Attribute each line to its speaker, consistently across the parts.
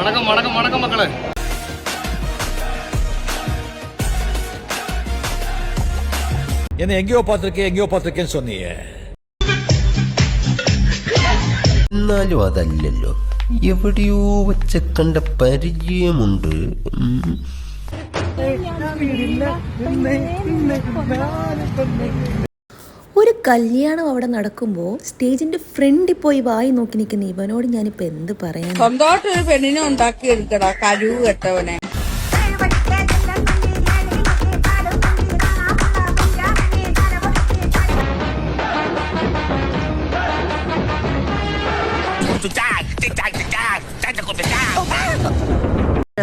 Speaker 1: வணக்கம் வணக்கம் வணக்கம் மக்களே.
Speaker 2: என்ன எங்கேயோ பார்த்திருக்கேன்னு சொன்னீங்க.
Speaker 3: എന്നാലും അതല്ലല്ലോ, എവിടെയോ വെച്ച് കണ്ട പരിചയമുണ്ട്.
Speaker 4: ഒരു കല്യാണം അവിടെ നടക്കുമ്പോൾ സ്റ്റേജിന്റെ ഫ്രണ്ടിൽ പോയി വായി നോക്കി നിൽക്കുന്ന ഇവനോട് ഞാനിപ്പോ എന്ത് പറയാൻ?
Speaker 5: സ്വന്തമായിട്ടൊരു പെണ്ണിനെ ഉണ്ടാക്കി എടുക്കടാ, കഴിവ് കെട്ടവനെ.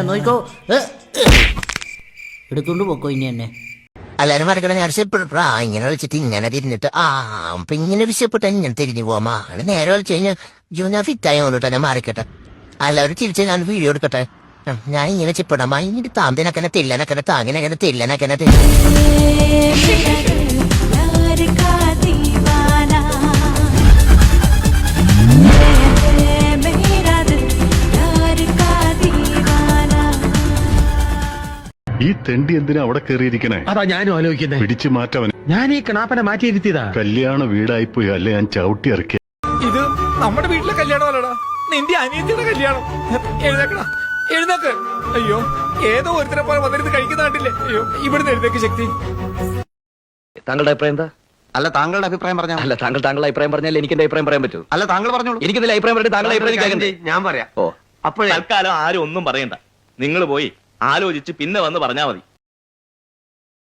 Speaker 6: നോക്കോ, എടുത്തോണ്ട് പോക്കോ ഇനി എന്നെ.
Speaker 3: എല്ലാരും മറക്കണ വിശപ്പെട്ടാ ഇങ്ങനെ വിളിച്ചിട്ട് ഇങ്ങനെ തിരിഞ്ഞിട്ട് അപ്പൊ ഇങ്ങനെ വിശപ്പെട്ട ഇങ്ങനെ തിരിഞ്ഞു പോവാ. നേരെ വിളിച്ചു കഴിഞ്ഞാൽ ഞാൻ ഫിറ്റായി കൊണ്ടിട്ടെ മാറിക്കട്ടെ. എല്ലാവരും തിരിച്ച് ഞാൻ വീഡിയോ എടുക്കട്ടെ. ഞാൻ ഇങ്ങനെ ചിപ്പിടാം ഇങ്ങനെ താന്തിനക്കനെ തില്ലനക്കനെ താങ്ങിനക്കനെ തില്ലനക്കനെ
Speaker 7: ഈ തെണ്ടി എന്തിനാ അവിടെ കയറിയിരിക്കണേ?
Speaker 1: അതാ ഞാനും ആലോചിക്കുന്നത്.
Speaker 7: പിടിച്ചു മാറ്റവൻ.
Speaker 1: ഞാൻ ഈ കണാപ്പനെ മാറ്റിയിരുത്തിയതാ.
Speaker 7: കല്യാണ വീടായിപ്പോയി അല്ലെ ഞാൻ ചവിട്ടി ഇറക്കി.
Speaker 2: ഇത് നമ്മുടെ വീട്ടിലെ കല്യാണമല്ലടാ, നിന്റെ അനിയത്തിയുടെ കല്യാണം. എഴുന്നേക്കടാ, എഴുന്നേക്ക്. അയ്യോ, ഏതോ ഒരുത്തരെ പോലെ വന്നിരുന്ന് കഴിക്കുന്ന കണ്ടില്ലേ? അയ്യോ, ഇവിടുന്ന് എഴുന്നേക്ക് ശക്തി.
Speaker 1: താങ്കളുടെ അഭിപ്രായം എന്താ?
Speaker 8: അല്ല, താങ്കളുടെ അഭിപ്രായം പറഞ്ഞാൽ.
Speaker 1: അല്ല, താങ്കളുടെ അഭിപ്രായം പറഞ്ഞാൽ എനിക്ക് എന്റെ അഭിപ്രായം പറയാൻ പറ്റൂ.
Speaker 8: അല്ല, താങ്കൾ പറഞ്ഞോളൂ.
Speaker 1: എനിക്ക് ഇതിൽ അഭിപ്രായം പറഞ്ഞിട്ട് താങ്കളുടെ അഭിപ്രായം
Speaker 8: ഞാൻ പറയാം.
Speaker 1: ഓ,
Speaker 8: അപ്പോഴേ
Speaker 9: തൽക്കാലം ആരും ഒന്നും പറയണ്ട. നിങ്ങൾ പോയി ആലോചിച്ച് പിന്നെ വന്ന് പറഞ്ഞാൽ മതി.